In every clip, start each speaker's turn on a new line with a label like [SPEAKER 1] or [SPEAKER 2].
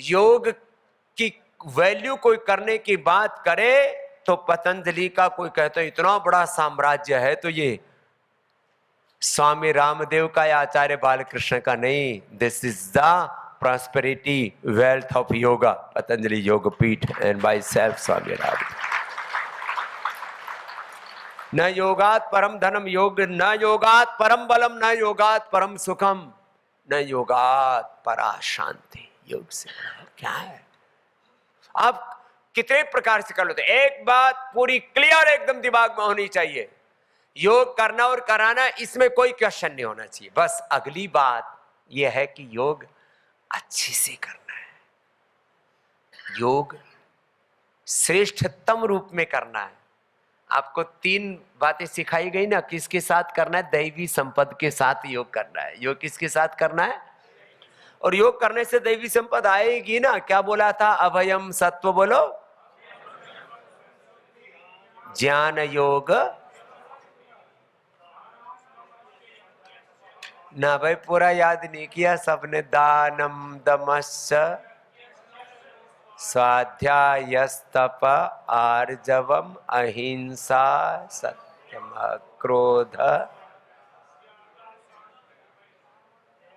[SPEAKER 1] योग की वैल्यू कोई करने की बात करे तो पतंजलि का कोई कहता है इतना बड़ा साम्राज्य है, तो ये स्वामी रामदेव का या आचार्य बालकृष्ण का नहीं। This is the prosperity wealth of yoga, Patanjali योग पीठ and by self Swami Ramdev. न योगात परम धनम योग, न योगात परम बलम, न योगात परम सुखम, न योगात परा शांति। योग से क्या है? आप कितने प्रकार से कर लो, एक बात पूरी क्लियर एकदम दिमाग में होनी चाहिए, योग करना और कराना इसमें कोई क्वेश्चन नहीं होना चाहिए। बस अगली बात यह है कि योग अच्छे से करना है, योग श्रेष्ठतम रूप में करना है। आपको 3 बातें सिखाई गई ना, किसके साथ करना है? दैवी संपद के साथ योग करना है। योग किसके साथ करना है? और योग करने से दैवी संपद आएगी ना। क्या बोला था? अभयम सत्व, बोलो, ज्ञान योग ना। भाई पूरा याद नहीं किया सबने। दानम दमश्च स्वाध्यायस्तप आर्जवम अहिंसा सत्यम क्रोध।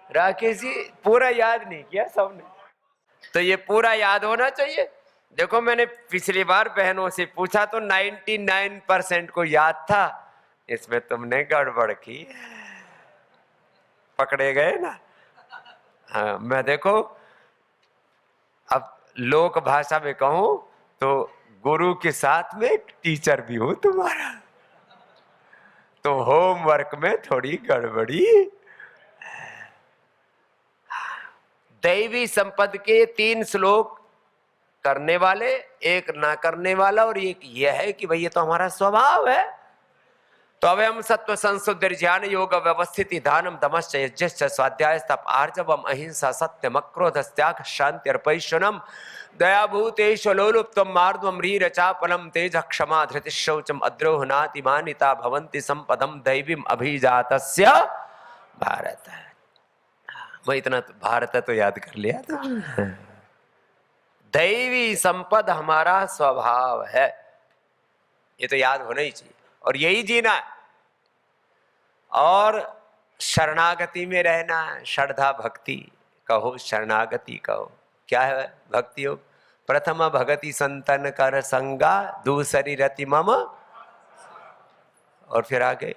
[SPEAKER 1] राकेश जी पूरा याद नहीं किया सबने, तो ये पूरा याद होना चाहिए। देखो मैंने पिछली बार बहनों से पूछा तो 99% को याद था, इसमें तुमने गड़बड़ की, पकड़े गए ना। हाँ, मैं देखो अब लोक भाषा में कहूं तो गुरु के साथ में टीचर भी हूं तुम्हारा, तो होमवर्क में थोड़ी गड़बड़ी। दैवी संपद के 3 श्लोक करने वाले, एक ना करने वाला, और एक यह है कि भाई ये तो हमारा स्वभाव है। तो अवयम सत्व संशुद्धि ज्ञान योग व्यवस्थिति दानम दमश्च यज्ञश्च स्वाध्याय तप आर्जवम अहिंसा सत्यम अक्रोध त्याग शांति अर्पैशनम दयाभूतेश लोलुप्तम मार्दवम रीर चापलम तेज क्षमा धृति शौचम अद्रोह नातिमानिता भवन्ति संपदम दैवीम अभिजातस्य भारत। मैं इतना तो भारत तो याद कर लिया था। दैवी संपद हमारा स्वभाव है, ये तो याद होना ही चाहिए, और यही जीना है। और शरणागति में रहना है। श्रद्धा भक्ति कहो, शरणागति कहो। क्या है भक्ति योग? प्रथम भगति संतन कर संगा, दूसरी रति मम, और फिर आगे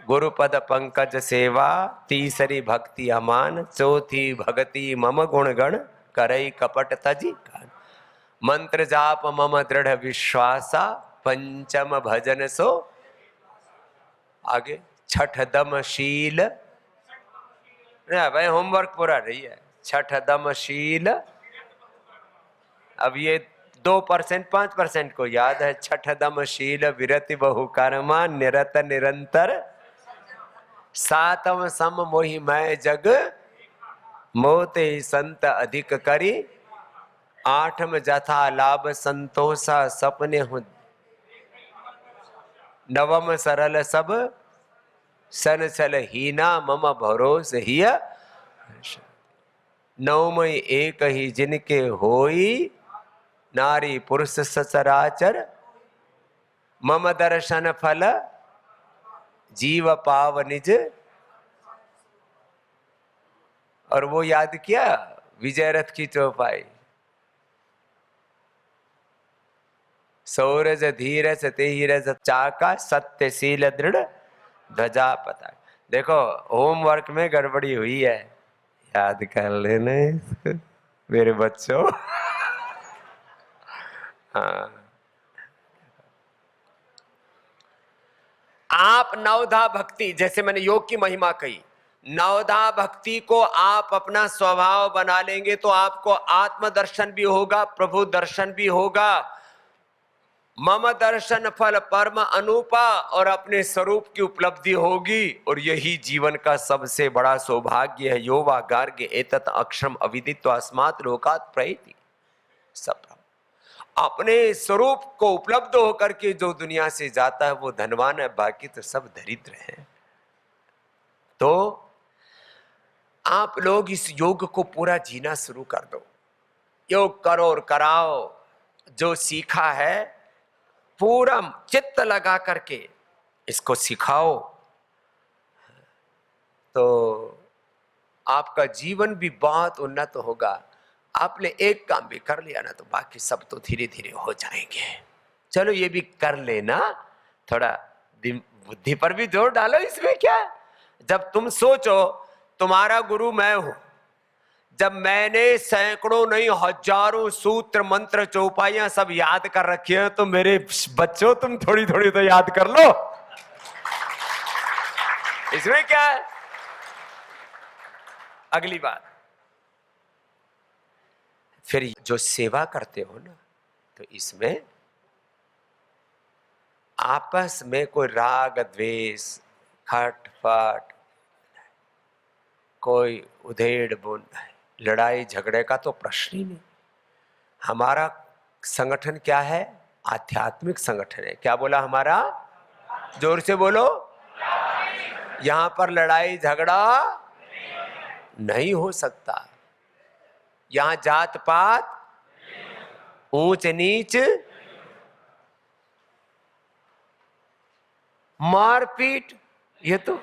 [SPEAKER 1] गुरुपद पंकज सेवा, तीसरी भक्ति अमान, चौथी भक्ति मम गुण गण करई कपट तजी, मंत्र जाप मम दृढ़ विश्वासा, पंचम भजन सो, आगे छठ दम शील। भाई होमवर्क पूरा नहीं है। छठ दम शील, अब ये 2% 5% को याद है। छठ दम शील विरति बहु कर्मा निरत निरंतर, सातम सम मोहि मैं जग मोते संत अधिक करी, आठम जथा लाभ संतोषा सपने हूं, नवम सरल सब सन सल हीना मम भरोस हिय, नवम एक ही जिनके होई, नारी पुरुष सचराचर, मम दर्शन फल जीव पाव निज। और वो याद किया विजय रथ की चौपाई, सौरज धीरज तेरज चाका, सत्यशील दृढ़ ध्वजा पताका। देखो होमवर्क में गड़बड़ी हुई है, याद कर लेना इसको मेरे बच्चों। हाँ, आप नवधा भक्ति, जैसे मैंने योग की महिमा कही, नवधा भक्ति को आप अपना स्वभाव बना लेंगे तो आपको आत्म दर्शन भी होगा, प्रभु दर्शन भी होगा, मम दर्शन फल परम अनुपा, और अपने स्वरूप की उपलब्धि होगी। और यही जीवन का सबसे बड़ा सौभाग्य है। योवा गार्ग्य एतत् अक्षरम अविदित्वा अस्मात् लोकात् प्रैति। सब अपने स्वरूप को उपलब्ध होकर के जो दुनिया से जाता है वो धनवान है, बाकी तो सब दरिद्र है। तो आप लोग इस योग को पूरा जीना शुरू कर दो। योग करो और कराओ, जो सीखा है पूरा चित्त लगा करके इसको सिखाओ, तो आपका जीवन भी बहुत उन्नत होगा। आपने एक काम भी कर लिया ना, तो बाकी सब तो धीरे धीरे हो जाएंगे। चलो ये भी कर लेना, थोड़ा बुद्धि पर भी जोर डालो, इसमें क्या है। जब तुम सोचो तुम्हारा गुरु मैं हूं, जब मैंने सैकड़ों नहीं हजारों सूत्र मंत्र चौपाइयां सब याद कर रखी है, तो मेरे बच्चों तुम थोड़ी थोड़ी तो याद कर लो, इसमें क्या है। अगली बात, फिर जो सेवा करते हो ना, तो इसमें आपस में कोई राग द्वेष खटपट, कोई उधेड़ बुन, लड़ाई झगड़े का तो प्रश्न ही नहीं। हमारा संगठन क्या है? आध्यात्मिक संगठन है। क्या बोला हमारा? जोर से बोलो। यहां पर लड़ाई झगड़ा नहीं हो सकता, यहां जात पात ऊंच नीच मारपीट, ये तो,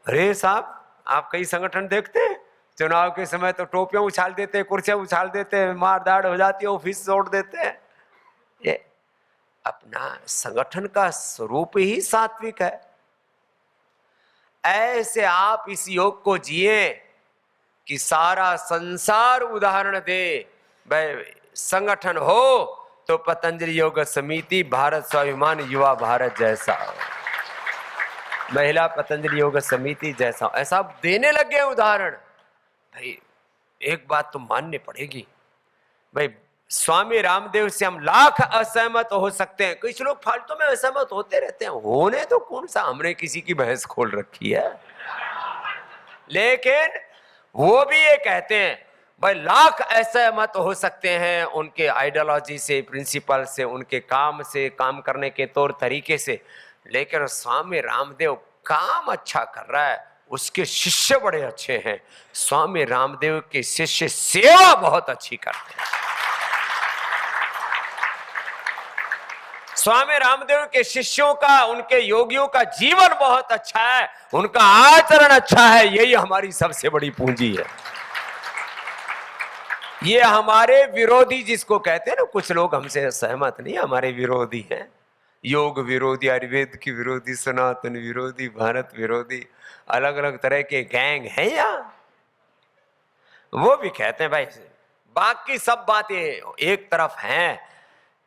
[SPEAKER 1] अरे साहब आप कई संगठन देखते हैं, चुनाव के समय तो टोपियां उछाल देते हैं, कुर्सियां उछाल देते हैं, मारदाड़ हो जाती है, ऑफिस तोड़ देते हैं। ये अपना संगठन का स्वरूप ही सात्विक है। ऐसे आप इस योग को जिए कि सारा संसार उदाहरण दे। भाई संगठन हो तो पतंजलि योग समिति, भारत स्वाभिमान युवा भारत जैसा हो, महिला पतंजलि योग समिति जैसा हो, ऐसा देने लग गए उदाहरण। भाई एक बात तो माननी पड़ेगी, भाई स्वामी रामदेव से हम लाख असहमत हो सकते हैं, कुछ लोग फालतू में असहमत होते रहते हैं, होने तो कौन सा हमने किसी की बहस खोल रखी है। लेकिन वो भी ये कहते हैं भाई लाख असहमत हो सकते हैं उनके आइडियोलॉजी से, प्रिंसिपल से, उनके काम से, काम करने के तौर तरीके से, लेकिन स्वामी रामदेव काम अच्छा कर रहा है, उसके शिष्य बड़े अच्छे हैं। स्वामी रामदेव के शिष्य सेवा बहुत अच्छी करते हैं। स्वामी रामदेव के शिष्यों का, उनके योगियों का जीवन बहुत अच्छा है, उनका आचरण अच्छा है, यही हमारी सबसे बड़ी पूंजी है। ये हमारे विरोधी जिसको कहते हैं ना, कुछ लोग हमसे सहमत नहीं, हमारे विरोधी हैं, योग विरोधी, आयुर्वेद की विरोधी, सनातन विरोधी, भारत विरोधी, अलग अलग तरह के गैंग हैं यहाँ, वो भी कहते हैं भाई बाकी सब बातें एक तरफ हैं,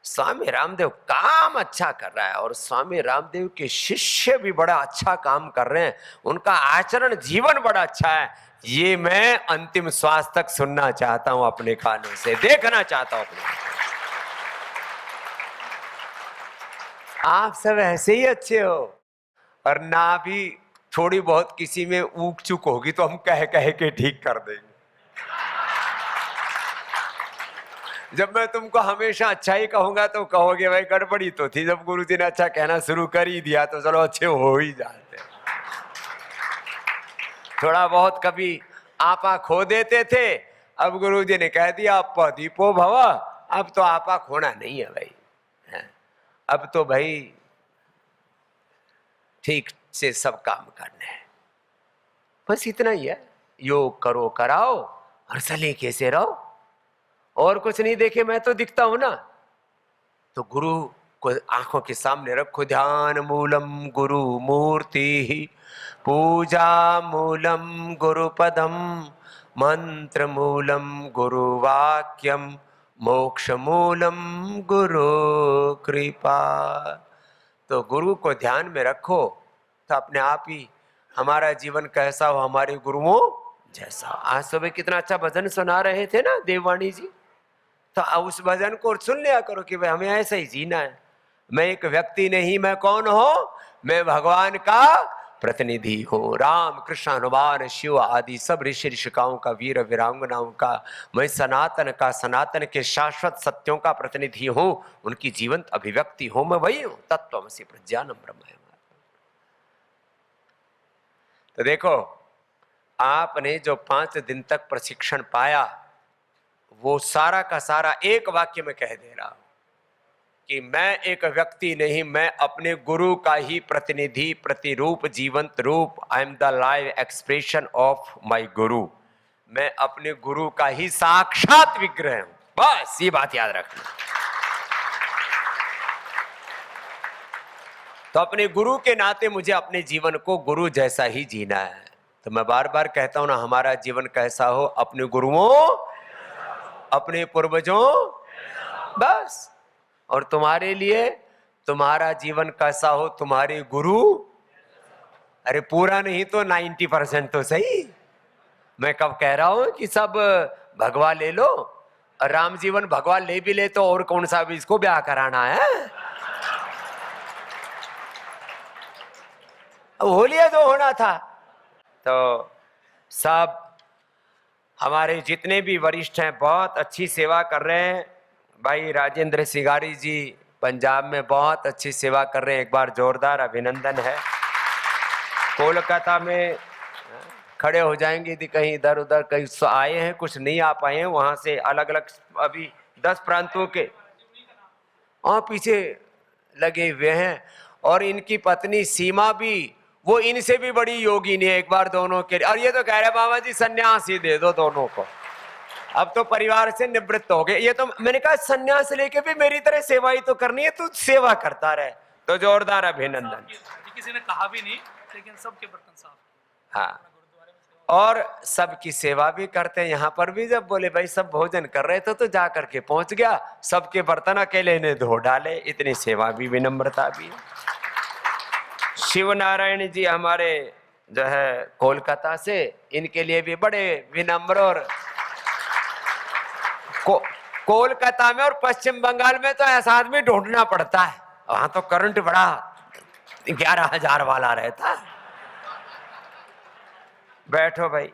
[SPEAKER 1] स्वामी रामदेव काम अच्छा कर रहा है, और स्वामी रामदेव के शिष्य भी बड़ा अच्छा काम कर रहे हैं, उनका आचरण जीवन बड़ा अच्छा है। ये मैं अंतिम श्वास तक सुनना चाहता हूं, अपने कानों से देखना चाहता हूं अपने। आप सब ऐसे ही अच्छे हो, और ना भी थोड़ी बहुत किसी में ऊक चूक होगी तो हम कह कह के ठीक कर देंगे। जब मैं तुमको हमेशा अच्छा ही कहूंगा तो कहोगे भाई गड़बड़ी तो थी, जब गुरुजी ने अच्छा कहना शुरू कर ही दिया तो चलो अच्छे हो ही जाते। थोड़ा बहुत कभी आपा खो देते थे, अब गुरुजी ने कह दिया दीपो भव, अब तो आपा खोना नहीं है भाई, अब तो भाई ठीक से सब काम करने हैं, बस इतना ही है। योग करो कराओ और सलीके से रहो, और कुछ नहीं देखे मैं तो दिखता हूं ना, तो गुरु को आंखों के सामने रखो, ध्यान मूलम गुरु मूर्ति, पूजा मूलम गुरु पदम, मंत्र मूलम गुरु वाक्यम, मोक्ष मूलम गुरु कृपा। तो गुरु को ध्यान में रखो तो अपने आप ही हमारा जीवन कैसा हो, हमारे गुरुओं जैसा। आज सुबह कितना अच्छा भजन सुना रहे थे ना देववाणी जी, तो उस भजन को सुन लिया करो कि भाई हमें ऐसा ही जीना है। मैं एक व्यक्ति नहीं, मैं कौन हूं? मैं भगवान का प्रतिनिधि हूं, राम कृष्ण हनुमान शिव आदि सब ऋषि ऋषिकाओं का, वीर वीरांगनाओं का, मैं सनातन का, सनातन के शाश्वत सत्यों का प्रतिनिधि हूं, उनकी जीवंत अभिव्यक्ति हूं, मैं वही हूं, तत्त्वमसि प्रज्ञानम ब्रह्म। तो देखो आपने जो 5 दिन तक प्रशिक्षण पाया वो सारा का सारा एक वाक्य में कह दे रहा हूं कि मैं एक व्यक्ति नहीं, मैं अपने गुरु का ही प्रतिनिधि, प्रतिरूप, जीवंत रूप। I am the live expression of my गुरु। मैं अपने गुरु का ही साक्षात विग्रह हूं। बस ये बात याद रखना। तो अपने गुरु के नाते मुझे अपने जीवन को गुरु जैसा ही जीना है। तो मैं बार बार कहता हूं ना, हमारा जीवन कैसा हो, अपने गुरुओं, अपने पूर्वजों, बस। और तुम्हारे लिए तुम्हारा जीवन कैसा हो, तुम्हारे गुरु, अरे पूरा नहीं तो 90% तो सही। मैं कब कह रहा हूं कि सब भगवान ले लो, और राम जीवन भगवान ले भी ले तो और कौन सा भी इसको ब्याह कराना है। हो लिया जो होना था। तो सब हमारे जितने भी वरिष्ठ हैं बहुत अच्छी सेवा कर रहे हैं। भाई राजेंद्र सिगारी जी पंजाब में बहुत अच्छी सेवा कर रहे हैं, एक बार जोरदार अभिनंदन है। कोलकाता में खड़े हो जाएंगे यदि कहीं इधर उधर कहीं आए हैं, कुछ नहीं आ पाए हैं, वहां से अलग अलग अभी 10 प्रांतों के पीछे लगे हुए हैं। और इनकी पत्नी सीमा भी, वो इनसे भी बड़ी योगिनी है। एक बार दोनों के, और ये तो कह रहे बाबा जी सन्यास ही दे दो दोनों को, अब तो परिवार से निवृत्त हो गए। ये तो मैंने कहा सन्यास लेके भी मेरी तरह सेवा ही तो करनी है, तू सेवा करता रहे। तो जोरदार अभिनंदन।
[SPEAKER 2] किसी ने कहा भी नहीं, लेकिन सबके बर्तन साफ।
[SPEAKER 1] हाँ, और सबकी सेवा भी करते हैं। यहाँ पर भी जब बोले भाई सब भोजन कर रहे थे तो जा करके पहुंच गया, सबके बर्तन अकेले ने धो डाले। इतनी सेवा भी, विनम्रता भी। शिव नारायण जी हमारे जो है कोलकाता से, इनके लिए भी बड़े विनम्र। और कोलकाता में और पश्चिम बंगाल में तो ऐसा आदमी ढूंढना पड़ता है, वहां तो करंट बड़ा 11,000 वाला रहता है। बैठो भाई।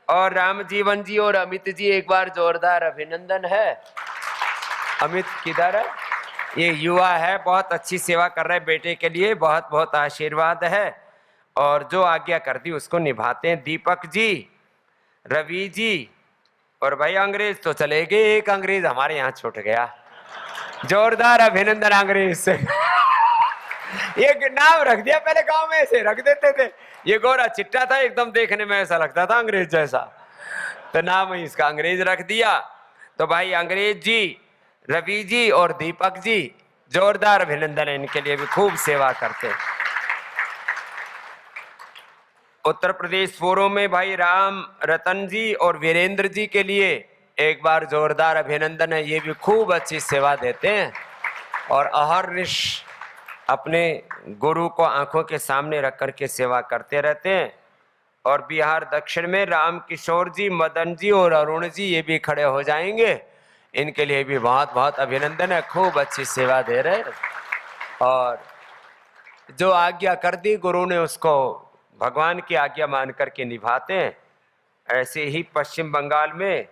[SPEAKER 1] और राम जीवन जी और अमित जी, एक बार जोरदार अभिनंदन है। अमित किधर है? ये युवा है, बहुत अच्छी सेवा कर रहे हैं बेटे के लिए, बहुत बहुत आशीर्वाद है। और जो आज्ञा कर दी उसको निभाते हैं। दीपक जी, रवि जी, और भाई अंग्रेज तो चले गए, एक अंग्रेज हमारे यहाँ छूट गया। जोरदार अभिनंदन अंग्रेज से। एक नाम रख दिया, पहले गांव में ऐसे रख देते थे। ये गोरा चिट्टा था, एकदम देखने में ऐसा लगता था अंग्रेज जैसा, तो नाम ही इसका अंग्रेज रख दिया। तो भाई अंग्रेज जी, रवि जी और दीपक जी, जोरदार अभिनंदन है इनके लिए भी, खूब सेवा करते। उत्तर प्रदेश फोरम में भाई राम रतन जी और वीरेंद्र जी के लिए एक बार जोरदार अभिनंदन है। ये भी खूब अच्छी सेवा देते हैं और अहर्निश अपने गुरु को आंखों के सामने रख करके सेवा करते रहते हैं। और बिहार दक्षिण में राम किशोर जी, मदन जी और अरुण जी, ये भी खड़े हो जाएंगे। इनके लिए भी बहुत बहुत अभिनंदन है, खूब अच्छी सेवा दे रहे हैं। और जो आज्ञा कर दी गुरु ने उसको भगवान की आज्ञा मान करके निभाते हैं। ऐसे ही पश्चिम बंगाल में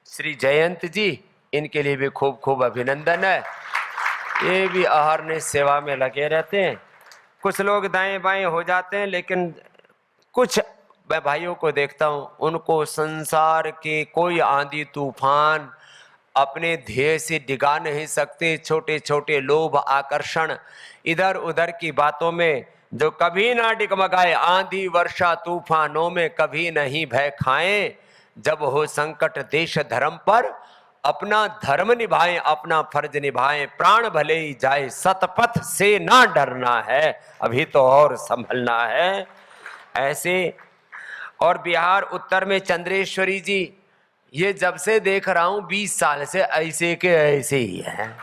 [SPEAKER 1] श्री जयंत जी, इनके लिए भी खूब खूब अभिनंदन है। ये भी अहर्निश सेवा में लगे रहते हैं। कुछ लोग दाएं बाएं हो जाते हैं, लेकिन कुछ मैं भाइयों को देखता हूं, उनको संसार के कोई आंधी तूफान अपने ध्येय से डिगा नहीं सकते। छोटे छोटे लोभ, आकर्षण, इधर उधर की बातों में जो कभी ना डिगमगाए, आंधी वर्षा तूफानों में कभी नहीं भय खाएं। जब हो संकट देश धर्म पर, अपना धर्म निभाएं, अपना फर्ज निभाएं। प्राण भले ही जाए, सतपथ से ना डरना है, अभी तो और संभलना है। ऐसे। और बिहार उत्तर में चंद्रेश्वरी जी, ये जब से देख रहा हूं 20 साल से ऐसे के ऐसे ही है।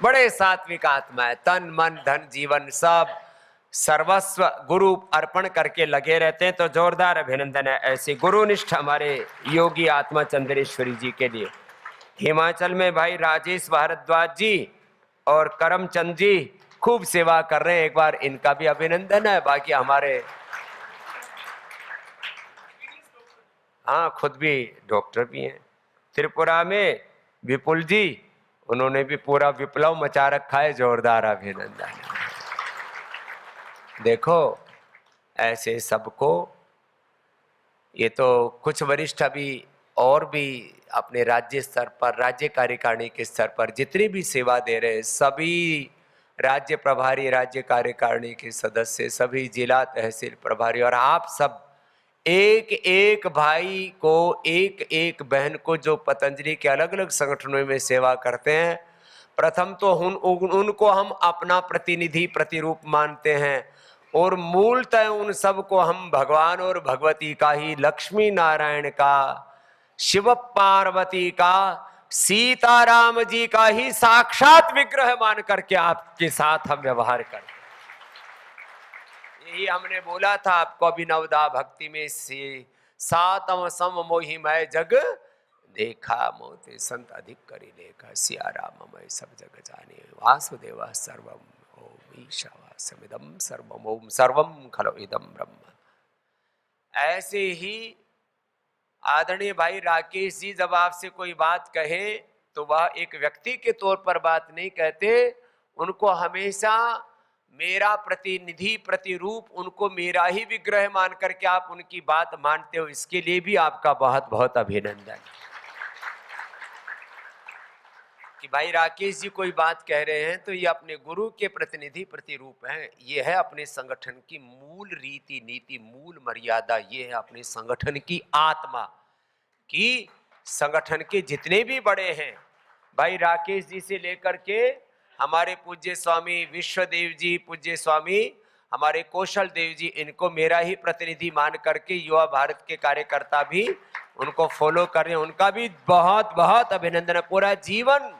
[SPEAKER 1] बड़े सात्विक आत्मा है, तन मन धन जीवन सब सर्वस्व गुरु अर्पण करके लगे रहते हैं। तो जोरदार अभिनंदन है ऐसे गुरुनिष्ठ हमारे योगी आत्मा चंद्रेश्वरी जी के लिए। हिमाचल में भाई राजेश भारद्वाज जी और करमचंद जी खूब सेवा कर रहे हैं, एक बार इनका भी अभिनंदन है। बाकी हमारे हाँ खुद भी डॉक्टर भी हैं। त्रिपुरा में विपुल जी, उन्होंने भी पूरा विप्लव मचा रखा है, जोरदार अभिनंदन। देखो ऐसे सबको, ये तो कुछ वरिष्ठ अभी और भी अपने राज्य स्तर पर, राज्य कार्यकारिणी के स्तर पर जितने भी सेवा दे रहे हैं, सभी राज्य प्रभारी, राज्य कार्यकारिणी के सदस्य, सभी जिला तहसील प्रभारी और आप सब एक एक भाई को, एक एक बहन को जो पतंजलि के अलग अलग संगठनों में सेवा करते हैं, प्रथम तो उनको हम अपना प्रतिनिधि प्रतिरूप मानते हैं और मूलतः उन सब को हम भगवान और भगवती का ही, लक्ष्मी नारायण का, शिव पार्वती का, सीताराम जी का ही साक्षात विग्रह मान करके आपके साथ हम व्यवहार करते हैं। यही हमने बोला था आपको अभिनवदा भक्ति में से, सातम सम मोहि मैं जग देखा, मोते संत अधिक करी लेखा, सिया राम मैं सब जग जाने, वासुदेव सर्वम ओम ईशावास्यमिदं सर्वम ओम सर्वम खलु इदं ब्रह्म। ऐसे ही आदरणीय भाई राकेश जी जब आपसे कोई बात कहे तो वह एक व्यक्ति के तौर पर बात नहीं कहते, उनको हमेशा मेरा प्रतिनिधि प्रतिरूप, उनको मेरा ही विग्रह मान करके आप उनकी बात मानते हो, इसके लिए भी आपका बहुत बहुत अभिनंदन कि भाई राकेश जी कोई बात कह रहे हैं तो ये अपने गुरु के प्रतिनिधि प्रतिरूप हैं। ये है अपने संगठन की मूल रीति नीति, मूल मर्यादा, ये है अपने संगठन की आत्मा कि संगठन के जितने भी बड़े हैं, भाई राकेश जी से लेकर के हमारे पूज्य स्वामी विश्वदेव जी, पूज्य स्वामी हमारे कौशल देव जी, इनको मेरा ही प्रतिनिधि मान करके युवा भारत के कार्यकर्ता भी उनको फॉलो कर रहे हैं, उनका भी बहुत बहुत अभिनंदन है। पूरा जीवन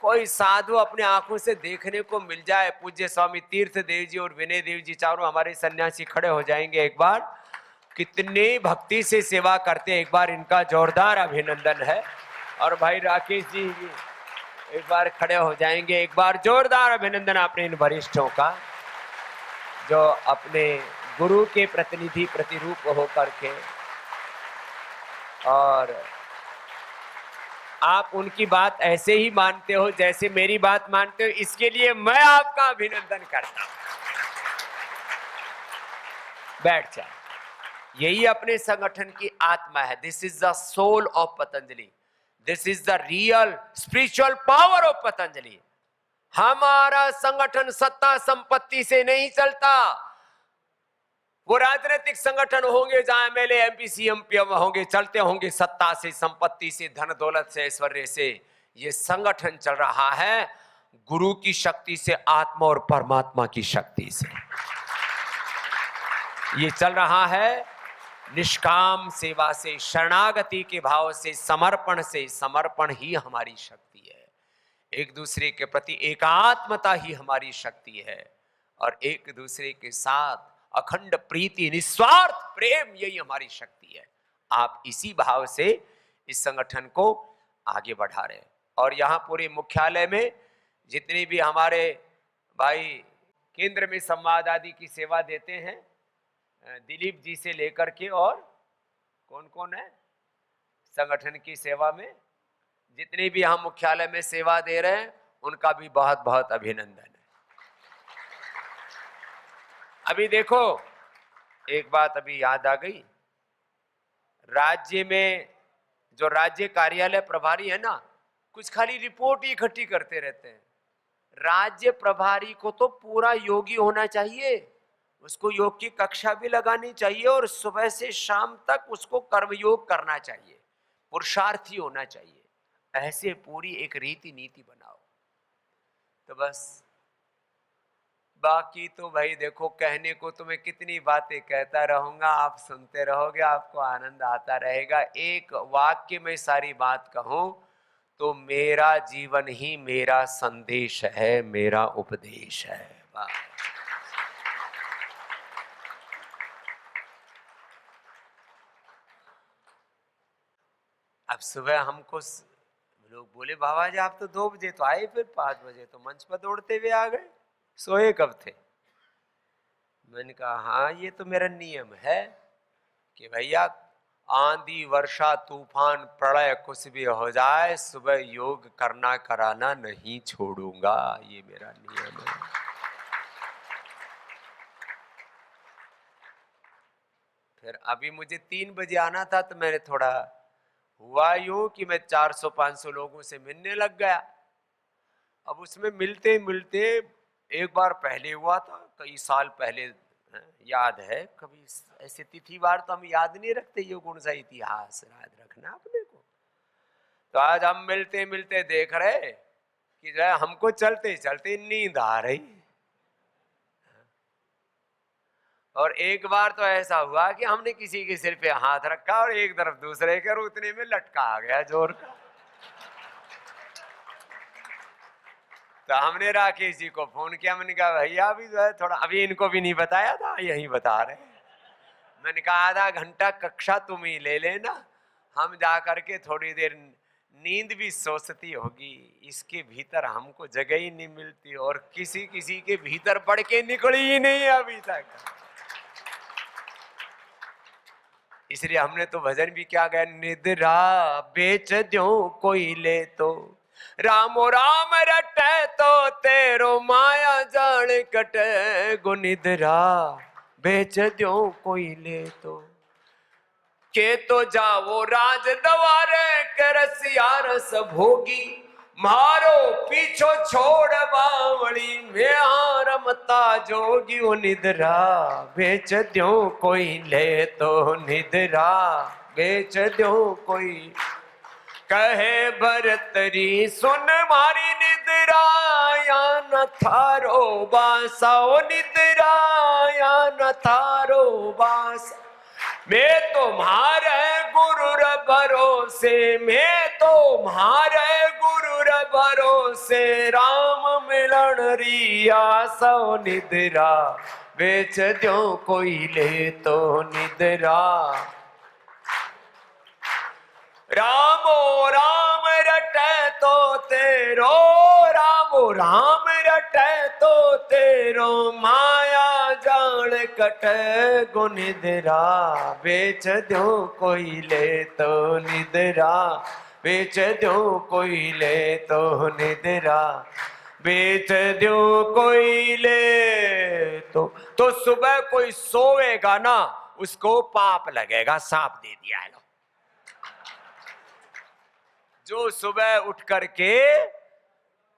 [SPEAKER 1] कोई साधु अपने आंखों से देखने को मिल जाए, पूज्य स्वामी तीर्थ देव जी और विनय देव जी, चारों हमारे सन्यासी खड़े हो जाएंगे, एक बार कितने भक्ति से सेवा करते हैं, एक बार इनका जोरदार अभिनंदन है। और भाई राकेश जी भी एक बार खड़े हो जाएंगे, एक बार जोरदार अभिनंदन अपने इन वरिष्ठों का जो अपने गुरु के प्रतिनिधि प्रतिरूप होकर के, और आप उनकी बात ऐसे ही मानते हो जैसे मेरी बात मानते हो, इसके लिए मैं आपका अभिनंदन करता हूं। बैठ जाए, यही अपने संगठन की आत्मा है। This is the soul of Patanjali, this is the real spiritual power of Patanjali. हमारा संगठन सत्ता संपत्ति से नहीं चलता। वो राजनीतिक संगठन होंगे जहां एमएलए एमपी सीएम पीएम होंगे, चलते होंगे सत्ता से, संपत्ति से, धन दौलत से, ऐश्वर्य से। ये संगठन चल रहा है गुरु की शक्ति से, आत्मा और परमात्मा की शक्ति से। ये चल रहा है निष्काम सेवा से, शरणागति के भाव से, समर्पण से। समर्पण ही हमारी शक्ति है, एक दूसरे के प्रति एकात्मता ही हमारी शक्ति है, और एक दूसरे के साथ अखंड प्रीति, निस्वार्थ प्रेम, यही हमारी शक्ति है। आप इसी भाव से इस संगठन को आगे बढ़ा रहे हैं। और यहाँ पूरे मुख्यालय में जितने भी हमारे भाई केंद्र में संवाद आदि की सेवा देते हैं, दिलीप जी से लेकर के, और कौन कौन है संगठन की सेवा में, जितने भी हम मुख्यालय में सेवा दे रहे हैं, उनका भी बहुत बहुत अभिनंदन है। अभी देखो, एक बात अभी याद आ गई, राज्य में जो राज्य कार्यालय प्रभारी है ना, कुछ खाली रिपोर्ट ही इकट्ठी करते रहते हैं। राज्य प्रभारी को तो पूरा योगी होना चाहिए, उसको योग की कक्षा भी लगानी चाहिए, और सुबह से शाम तक उसको कर्मयोग करना चाहिए, पुरुषार्थी होना चाहिए। ऐसे पूरी एक रीति नीति बनाओ तो बस। बाकी तो भाई देखो, कहने को तो मैं कितनी बातें कहता रहूंगा, आप सुनते रहोगे, आपको आनंद आता रहेगा। एक वाक्य में सारी बात कहूं तो मेरा जीवन ही मेरा संदेश है, मेरा उपदेश है। वाह। अब सुबह हमको लोग बोले, बाबा जी आप तो 2 बजे तो आए, फिर 5 बजे तो मंच पर दौड़ते हुए आ गए, सोए कब थे? मैंने कहा हाँ, ये तो मेरा नियम है कि भैया आंधी वर्षा तूफान प्रलय कुछ भी हो जाए, सुबह योग करना कराना नहीं छोड़ूंगा, ये मेरा नियम है। फिर अभी मुझे 3 बजे आना था, तो मैंने थोड़ा हुआ यूं कि मैं 400-500 लोगों से मिलने लग गया। अब उसमें मिलते मिलते एक बार पहले हुआ था, कई साल पहले, याद है। कभी ऐसे तिथिवार तो हम याद नहीं रखते, ये कौन सा इतिहास याद रखना अपने को। तो आज हम मिलते मिलते देख रहे कि जो है हमको चलते चलते नींद आ रही। और एक बार तो ऐसा हुआ कि हमने किसी के सिर पे हाथ रखा और एक तरफ दूसरे के, उतने में लटका आ गया जोर का। तो हमने राकेश जी को फोन किया, मैंने कहा भैया अभी जो है थोड़ा, अभी इनको भी नहीं बताया था, यही बता रहे। मैंने कहा आधा घंटा कक्षा तुम ही ले लेना, हम जा करके थोड़ी देर, नींद भी सोचती होगी, इसके भीतर हमको जगह ही नहीं मिलती और किसी किसी के भीतर पड़ के निकली ही नहीं अभी तक। इसलिए हमने तो भजन भी क्या गया, निद्रा बेच दो कोई ले तो, रामो राम रटे तो तेरो माया जान कटे, गो निद्रा बेच दो कोई ले तो, के तो जाओ राज दवारे के रसिया रस भोगी, मारो पीछो छोड़ बावली में रमता जोगी, वो निद्रा बेच दो कोई ले तो, निद्रा बेच दो कोई। कहे भरतरी सुन मारी निद्रा या न थारो बासा, ओ निद्रा या न थारो बासा, मैं तुम्हारे गुरु र भरोसे, मैं तुम्हारे गुरु र भरोसे, राम मिलन रिया सो निद्रा बेच दो कोई ले तो, निद्रा। रामो राम रटे तो तेरो, रामो राम रटे तो तेरो, माया जान कटे, गो निद्रा बेच दो कोई ले तो, निद्रा बेच दो कोई ले तो, निद्रा बेच दो कोई ले तो सुबह कोई सोएगा ना, उसको पाप लगेगा, सांप दे दिया है। जो सुबह उठ करके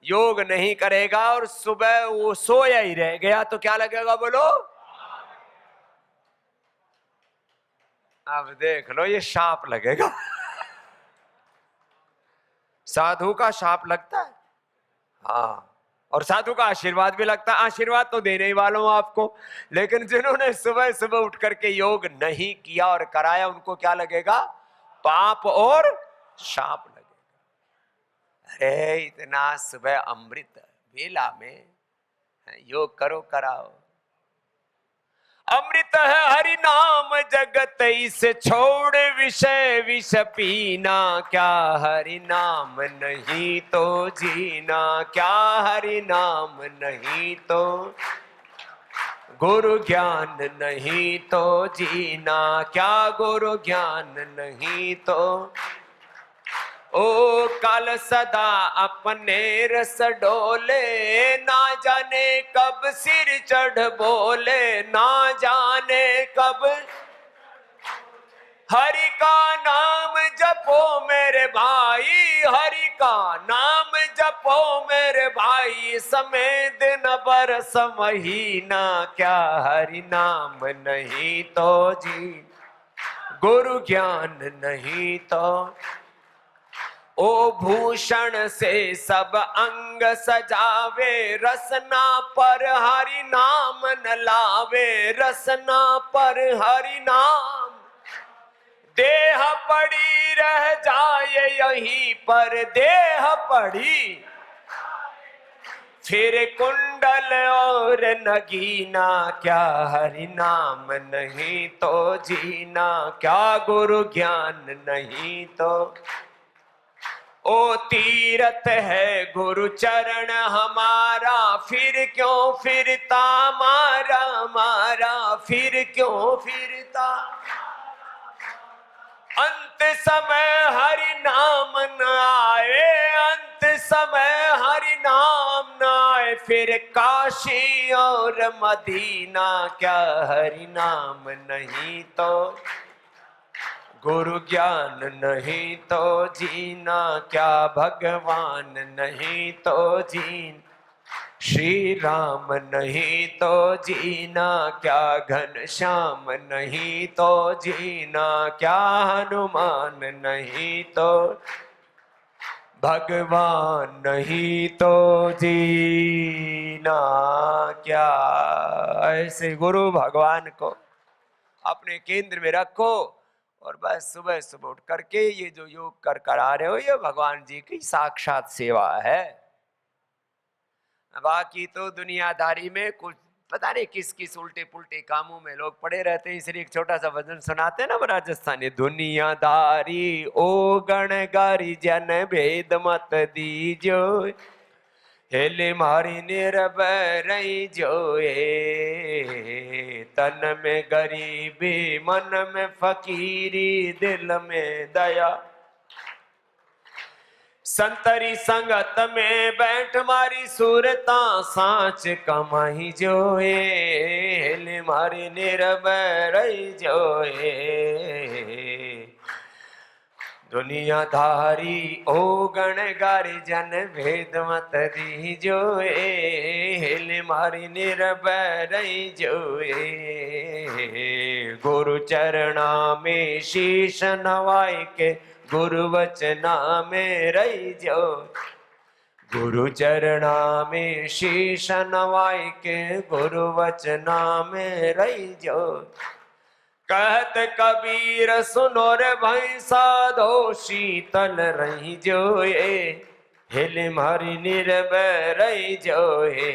[SPEAKER 1] योग नहीं करेगा और सुबह वो सोया ही रह गया तो क्या लगेगा बोलो। अब देख लो ये शाप लगेगा। साधु का शाप लगता है, हाँ, और साधु का आशीर्वाद भी लगता है। आशीर्वाद तो देने ही वालों आपको, लेकिन जिन्होंने सुबह सुबह उठ करके योग नहीं किया और कराया, उनको क्या लगेगा, पाप और शाप लगेगा। अरे इतना सुबह अमृत बेला में योग करो, कराओ। अमृत है हरि नाम जगत इसे छोड़ विषय विष पीना, क्या हरि नाम नहीं तो जीना, क्या हरि नाम नहीं तो गुरु ज्ञान नहीं तो जीना, क्या गुरु ज्ञान नहीं तो। ओ काल सदा अपने रस डोले, ना जाने कब सिर चढ़ बोले, ना जाने कब हरि का नाम जपो मेरे भाई, हरि का नाम जपो मेरे भाई, समय दिन बरस महीना, क्या हरि नाम नहीं तो जी गुरु ज्ञान नहीं तो। ओ भूषण से सब अंग सजावे, रसना पर हरि नाम न लावे, रसना पर हरि नाम, देह पड़ी रह जाए यहीं पर, देह पड़ी फिर कुंडल और नगीना, क्या हरि नाम नहीं तो जीना, क्या गुरु ज्ञान नहीं तो। ओ तीरथ है गुरु चरण हमारा, फिर क्यों फिरता मारा मारा, फिर क्यों फिरता। अंत समय हरि नाम न आए, अंत समय हरि नाम न आए, फिर काशी और मदीना, क्या हरि नाम नहीं तो गुरु ज्ञान नहीं तो जीना क्या, भगवान नहीं तो जीना, श्री राम नहीं तो जीना क्या, घन श्याम नहीं तो जीना क्या, हनुमान नहीं तो, भगवान नहीं तो जीना क्या। ऐसे गुरु भगवान को अपने केंद्र में रखो और बस सुबह सुबह उठ करके ये जो योग कर कर आ रहे हो, ये भगवान जी की साक्षात सेवा है। बाकी तो दुनियादारी में कुछ पता नहीं किस किस उल्टे पुल्टे कामों में लोग पड़े रहते हैं। इसलिए एक छोटा सा भजन सुनाते हैं ना राजस्थानी, दुनियादारी ओ गणगारी जन भेद मत दीजो, हेले मारी निर्भय रही जोए, तन में गरीबी मन में फकीरी दिल में दया, संतरी संगत में बैठ मारी सूरता सांच कमाई जोए, हेले मारी निर्भय रही जोए, दुनियाधारी ओ गणगारी जन भेद मत दी जोए, हेले मारी निर्भय रही जोए, गुरु चरणा में शीश नवाई के गुरु वचना में रही जो, गुरु चरणा में शीश नवाई के गुरु वचना में रही जो, कहत कबीर सुनो रे भाई साधो शीतल रही जोए, हेले मारी निर्भय रही जोए,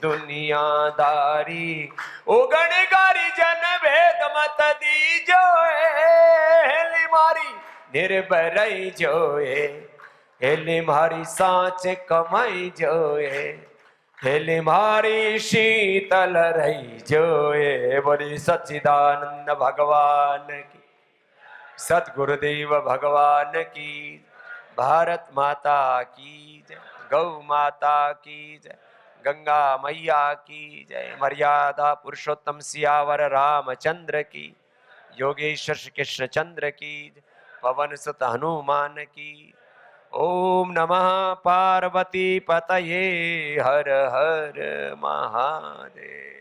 [SPEAKER 1] दुनियादारी ओ गणगारी जन भेद मत दी जोए, हेले मारी निर्भय रही जोए, हेले मारी सांच कमाई जोए, हेले मारी शीतल रही जोए। बोली सच्चिदानंद भगवान की, सतगुरुदेव भगवान की, भारत माता की जय, गौ माता की जय, गंगा मैया की जय, मर्यादा पुरुषोत्तम सियावर रामचंद्र की, योगेश्वर श्री कृष्ण चंद्र की, पवन सुत हनुमान की। ओम नमः पार्वती पतये, हर हर महादेव।